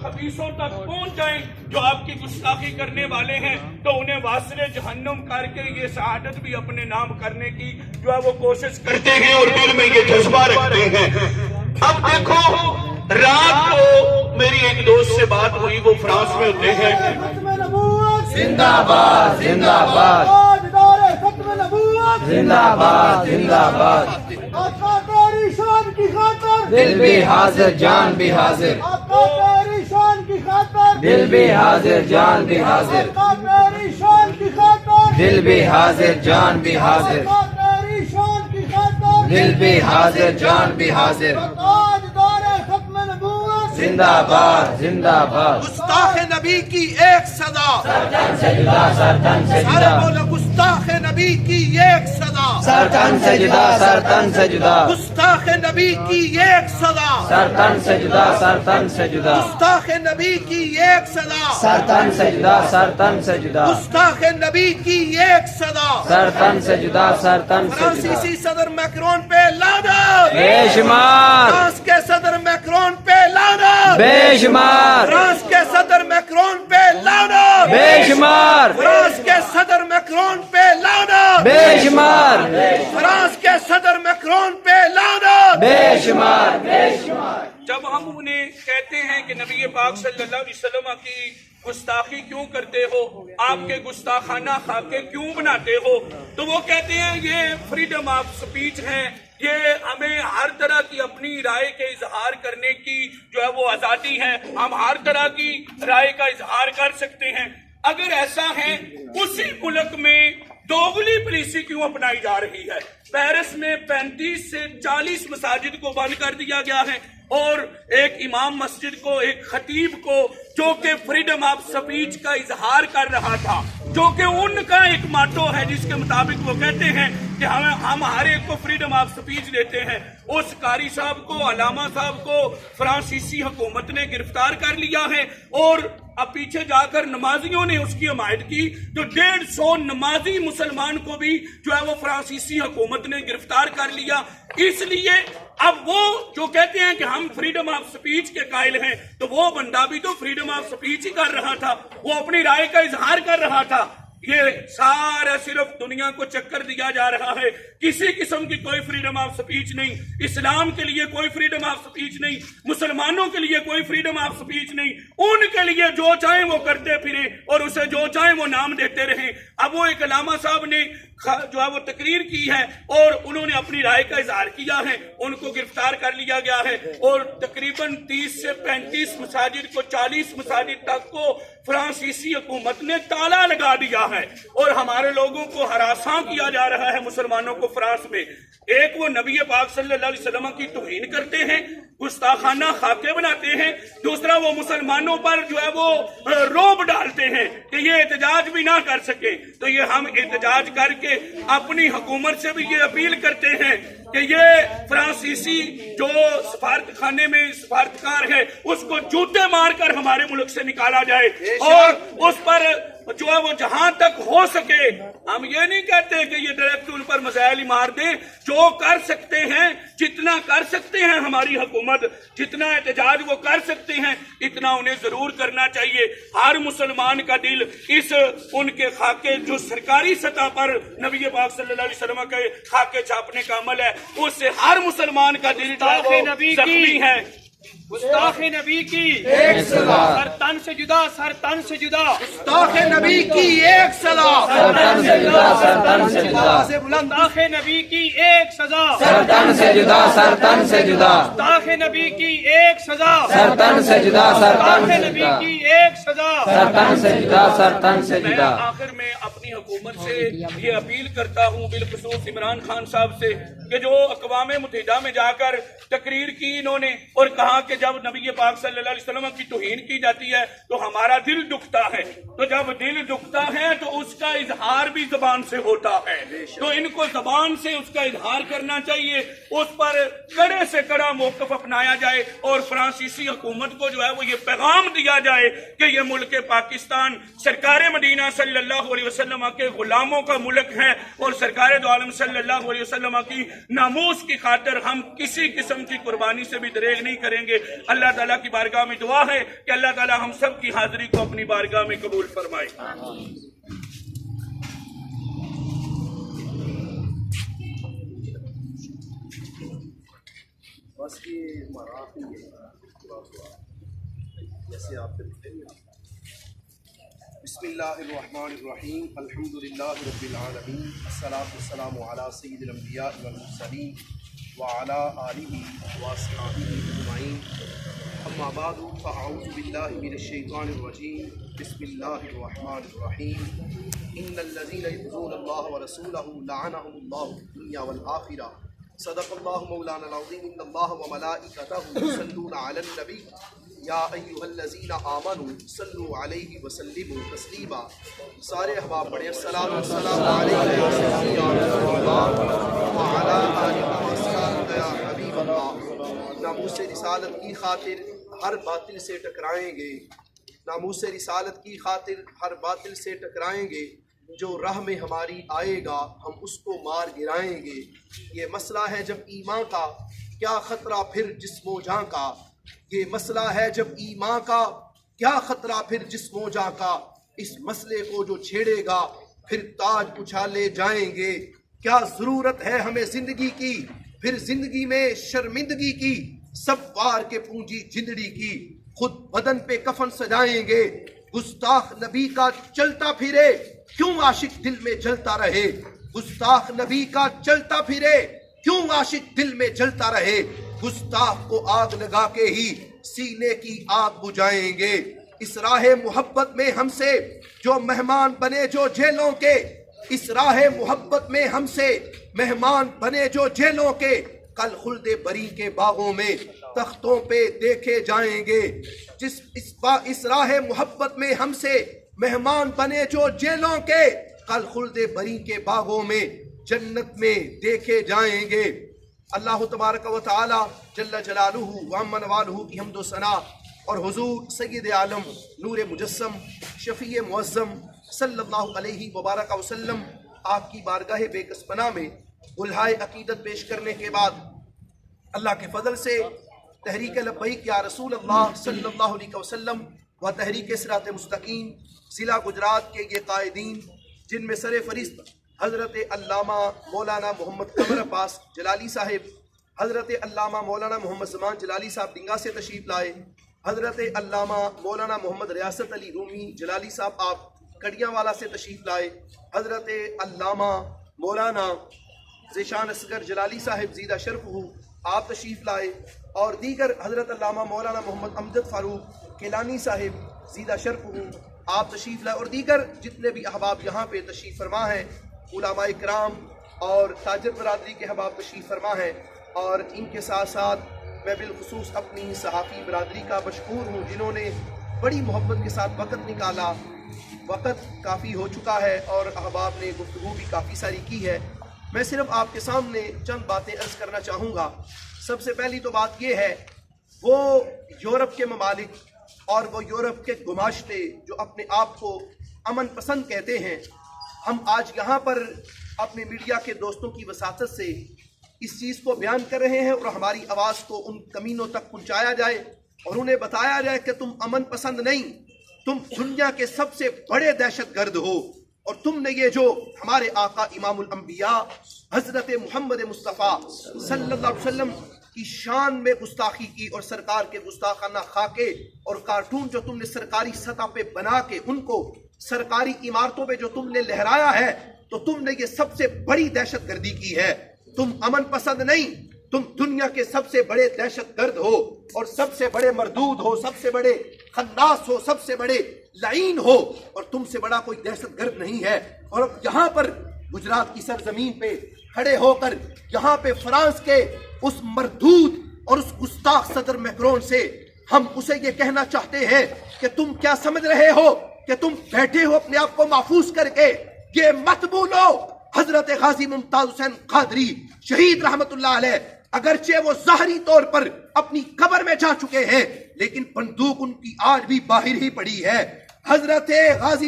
خبیثوں تک پہنچ جائیں جو آپ کی گستاخی کرنے والے ہیں، تو انہیں واصل جہنم کر کے یہ سعادت بھی اپنے نام کرنے کی جو ہے وہ کوشش کرتے ہیں اور دل میں یہ جذبہ رکھتے ہیں۔ اب دیکھو رات کو میری ایک دوست سے بات ہوئی، وہ فرانس میں ہوتے ہیں۔ زندہ باد زندہ باد زندہ باد زندہ باد، آقا تیری شان کی خاطر دل بھی حاضر جان بھی حاضر، آقا تیری شان کی خاطر دل بھی حاضر جان بھی حاضر، آقا تیری شان کی خاطر دل بھی حاضر جان بھی حاضر، آقا تیری شان کی خاطر دل بھی حاضر جان بھی حاضر، تاجدار ختم نبوت زندہ باد زندہ باد۔ گستاخ نبی کی ایک صدا، سرتن سے جدا سرتن سے سارے جدا، بولو گستاخ نبی کی ایک صدا، سرتن سے جدا سرتن سے جدا، گستاخ نبی کی ایک صدا، سرتن سے جدا سرتن سے جدا، گستاخ نبی کی ایک صدا، سرتن سے جدا سرتن سے جدا، گستاخ نبی کی ایک صدا۔ سرتن سے جدا سرتن سے جدا، فرانسیسی صدر میکرون پہ لعنت، بے شمار فرانس کے صدر میکرون پہ لعنت، بے شمار فرانس کے صدر میکرون پہ لعنت، بے شمار فرانس کے صدر میکرون پہ لعنت، بے شمار فرانس کے صدر میکرون پہ لعنت۔ بے شمار۔ جب ہم انہیں کہتے ہیں کہ نبی پاک صلی اللہ علیہ وسلم کی گستاخی کیوں کرتے ہو، آپ کے گستاخانہ خاکے کیوں بناتے ہو، تو وہ کہتے ہیں یہ فریڈم آف سپیچ ہے، یہ ہمیں ہر طرح کی اپنی رائے کے اظہار کرنے کی جو ہے وہ آزادی ہے، ہم ہر طرح کی رائے کا اظہار کر سکتے ہیں۔ اگر ایسا ہے، اسی ملک میں دوغلی پالیسی کیوں اپنائی جا رہی ہے؟ پیرس میں 35 سے 40 مساجد کو بند کر دیا گیا ہے، اور ایک امام مسجد کو، ایک خطیب کو جو کہ فریڈم آف سپیچ کا اظہار کر رہا تھا، جو کہ ان کا ایک ماٹو ہے جس کے مطابق وہ کہتے ہیں کہ ہم ہر ایک کو فریڈم آف سپیچ دیتے ہیں، اس قاری صاحب کو، علامہ صاحب کو فرانسیسی حکومت نے گرفتار کر لیا ہے، اور اب پیچھے جا کر نمازیوں نے اس کی حمایت کی، تو 150 نمازی مسلمان کو بھی جو ہے وہ فرانسیسی حکومت نے گرفتار کر لیا۔ اس لیے اب وہ جو کہتے ہیں کہ ہم فریڈم آف سپیچ کے قائل ہیں، تو وہ بندہ بھی تو فریڈم آف سپیچ ہی کر رہا تھا، وہ اپنی رائے کا اظہار کر رہا تھا۔ یہ سارا صرف دنیا کو چکر دیا جا رہا ہے، کسی قسم کی کوئی فریڈم آف سپیچ نہیں، اسلام کے لیے کوئی فریڈم آف سپیچ نہیں، مسلمانوں کے لیے کوئی فریڈم آف سپیچ نہیں، ان کے لیے جو چاہیں وہ کرتے پھریں اور اسے جو چاہیں وہ نام دیتے رہیں۔ اب وہ ایک علامہ صاحب نے جو ہے وہ تقریر کی ہے اور انہوں نے اپنی رائے کا اظہار کیا ہے، ان کو گرفتار کر لیا گیا ہے، اور تقریباً 30 سے 35 مساجد کو، 40 مساجد تک کو فرانسیسی حکومت نے تالا لگا دیا ہے، اور ہمارے لوگوں کو ہراساں کیا جا رہا ہے مسلمانوں کو فرانس میں۔ ایک وہ نبی پاک صلی اللہ علیہ وسلم کی توہین کرتے ہیں، گستاخانہ خاکے بناتے ہیں، دوسرا وہ مسلمانوں پر جو ہے وہ روب ڈالتے ہیں کہ یہ احتجاج بھی نہ کر سکے۔ تو یہ ہم احتجاج کر کے اپنی حکومت سے بھی یہ اپیل کرتے ہیں کہ یہ فرانسیسی جو سفارت خانے میں سفارتکار ہے، اس کو جوتے مار کر ہمارے ملک سے نکالا جائے، اور اس پر جو ہے وہ جہاں تک ہو سکے، ہم یہ نہیں کہتے کہ یہ ڈائریکٹ ان پر میزائل مار دیں، جو کر سکتے ہیں، جتنا کر سکتے ہیں ہماری حکومت، جتنا احتجاج وہ کر سکتے ہیں، اتنا انہیں ضرور کرنا چاہیے۔ ہر مسلمان کا دل اس ان کے خاکے جو سرکاری سطح پر نبی پاک صلی اللہ علیہ وسلم کے خاکے چھاپنے کا عمل ہے، اس سے ہر مسلمان کا دل جو ہے وہ زخمی ہے۔ گستاخ نبی کی ایک صدا، سر تن سے جدا، سر تن سے جدا، گستاخ نبی کی ایک صدا، سرتن سے جدا سرتن سے جدا، آواز بلند، گستاخ نبی کی ایک سزا، سرتن سے جدا سرتن سے جدا، گستاخ نبی کی ایک سزا، سرتن سے جدا سرتن گستاخ سے نبی جدا، کی ایک سزا۔ سرتن سے جدا سرتن سے میں جدا۔ آخر میں اپنی حکومت سے یہ اپیل کرتا ہوں، بالخصوص عمران خان صاحب سے، کہ جو اقوام متحدہ میں جا کر تقریر کی انہوں نے اور کہا کہ جب نبی پاک صلی اللہ علیہ وسلم کی توہین کی جاتی ہے تو ہمارا دل دکھتا ہے، تو جب دل دکھتا ہے تو اس کا اظہار بھی زبان سے ہوتا ہے، تو ان کو زبان سے اس کا اظہار کرنا چاہیے، اس پر کڑے سے کڑا موقف اپنایا جائے، اور فرانسیسی حکومت کو جو ہے وہ یہ پیغام دیا جائے کہ یہ ملک پاکستان سرکار مدینہ صلی اللہ علیہ وسلم کے غلاموں کا ملک ہے، اور سرکار دو عالم صلی اللہ علیہ وسلم کی नामूस की खातिर हम किसी किस्म की कुर्बानी से भी दरेग नहीं करेंगे। अल्लाह ताला की बारगाह में दुआ है कि अल्लाह ताला हम सब की हाजिरी को अपनी बारगाह में कबूल फरमाए। बस ये मराठी है जैसे आपने बिस्मिल्लाहिर्रहमानिर्रहीम अल्हम्दुलिल्लाहि रब्बिल आलमीन अस्सलातु वस्सलामु अला सय्यिदिल अंबिया वल मुरसलीन व अला आलिहि व अस्हाबिहि अजमईन अम्मा बादु फअऊज़ु बिल्लाहि मिनश शैतानिर रजीम बिस्मिल्लाहिर्रहमानिर्रहीम इन्नल्लज़ीना युज़ूनल्लाह व रसूलहु लअनहुमुल्लाहु फ़िद दुन्या वल आखिरह सदक़ल्लाहु मौलाना अज़ीम इन्नल्लाह व मलाइकतहु युसल्लूना अलन नबी या अय्युहल्लज़ीना आमनू सल्लु अलैहि व सल्लिमू तस्लीमा। सारे अहबाब पढ़े अस्सलातु वस्सलामु अलैका या सय्यदी या रसूलल्लाह व अला आलिका व अस्हाबिका या हबीबल्लाह। नामूस रिसालत की खातिर हर बातिल से टकराएंगे, नामूस रिसालत की खातिर हर बातिल से टकराएंगे, जो राह में हमारी आएगा हम उसको मार गिराएंगे। ये मसला है जब ईमान का, क्या खतरा फिर जिस्मो जान का। ये मसला है जब ईमान का, क्या खतरा फिर जिस्मो जान का। इस मसले को जो छेड़ेगा फिर ताज उछाले जाएंगे। क्या ज़रूरत है हमें ज़िंदगी की, फिर ज़िंदगी में शर्मिंदगी की। सब वार के पूंजी जिंदड़ी की, खुद बदन पे कफन सजाएंगे। गुस्ताख नबी का चलता फिरे, क्यों आशिक दिल में जलता रहे। गुस्ताख नबी का चलता फिरे, क्यों आशिक दिल में जलता रहे। गुस्ताख को आग लगा के ही सीने की आग बुझाएंगे। इस राह मोहब्बत में हमसे जो मेहमान बने जो जेलों के, इस राह मोहब्बत में हमसे मेहमान बने जो जेलों के, कल खुल्दे बरी के बागों में तख्तों पे देखे जाएंगे। इस राह मोहब्बत में हमसे मेहमान बने जो जेलों के, कल खुल्दे बरी के बागों में जन्नत में देखे जाएंगे। अल्लाह तबारक व तआला जल्ल जलालुहु व अम्मन वालुहु की हम्दो सना और हुजूर सय्यद आलम नूर मुजस्सम शफी मुअज़्ज़म सल्लल्लाहु अलैहि व बारक वसल्लम आपकी बारगाह बेकसपना में गुलहाए अकीदत पेश करने के बाद अल्लाह के फजल से तहरीक लब्बैक या रसूल अल्लाह सल्लल्लाहु अलैहि वसल्लम व तहरीक सिरात मुस्तकीम ज़िला गुजरात के ये कायदीन, जिनमें सर फरिस्त हज़रत अल्लामा मौलाना मोहम्मद कमर अब्बास जलाली साहिब, हज़रत अल्लामा मौलाना मोहम्मद ज़मान जलाली साहब डिंगा से तशरीफ़ लाए, हज़रत अल्लामा मौलाना मोहम्मद रियासत अली रूमी जलाली साहब आप कड़ियांवाला से तशरीफ़ लाए, हज़रत अल्लामा मौलाना ज़ेशान असगर जलाली साहिब ज़ीदा शरफ़हू आप तशरीफ़ लाए, और दीगर हज़रत अल्लामा मौलाना मोहम्मद अमजद फ़ारूक केलानी साहिब ज़ीदा शरफ़हू आप तशरीफ़ लाए, और दीगर जितने भी अहबाब यहाँ पे तशरीफ़ फरमा हैं, उलमा इकराम और ताजर बरादरी के अहबाब तशरीफ़ फरमा हैं। और इनके साथ साथ मैं बिलखुसूस अपनी सहाफ़ी बरादरी का मशकूर हूँ, जिन्होंने बड़ी मोहब्बत के साथ वक़्त निकाला। वक़्त काफ़ी हो चुका है और अहबाब ने गुफ्तगू भी काफ़ी सारी की है। मैं सिर्फ आपके सामने चंद बातें अर्ज़ करना चाहूँगा। सबसे पहली तो बात यह है, वो यूरोप के ममालिक और वो यूरोप के गुमाश्ते जो अपने आप को अमन पसंद कहते हैं, हम आज यहाँ पर अपने मीडिया के दोस्तों की वसातत से इस चीज़ को बयान कर रहे हैं और हमारी आवाज़ को उन कमीनों तक पहुँचाया जाए और उन्हें बताया जाए कि तुम अमन पसंद नहीं, तुम दुनिया के सबसे बड़े दहशतगर्द हो। और तुमने ये जो हमारे आका इमामुल अंबिया हज़रत मोहम्मद मुस्तफ़ा सल्लल्लाहु अलैहि वसल्लम की शान में गुस्ताखी की और सरकार के गुस्ताखाना खाके और कार्टून जो तुमने सरकारी सतह पे बना के उनको सरकारी इमारतों पे जो तुमने लहराया है, तो तुमने ये सबसे बड़ी दहशतगर्दी की है। तुम अमन पसंद नहीं, तुम दुनिया के सबसे बड़े दहशतगर्द हो और सबसे बड़े मरदूद हो, सबसे बड़े खन्नास हो, सबसे बड़े लाइन हो, और तुमसे बड़ा कोई दहशतगर्द नहीं है। और अब यहाँ पर गुजरात की सरजमीन पे खड़े होकर यहाँ पे फ्रांस के उस मरदूद और उस गुस्ताख सदर मैक्रोन से हम उसे ये कहना चाहते हैं कि तुम क्या समझ रहे हो कि तुम बैठे हो अपने आप को महफूज करके। ये मत भूलो, हजरत गाजी मुमताज हुसैन कादरी शहीद रहमतुल्लाह अलैह, अगरचे वो ज़ाहरी तौर पर अपनी कब्र में जा चुके हैं, लेकिन बंदूक उनकी आज भी बाहर ही पड़ी है। हजरत गाजी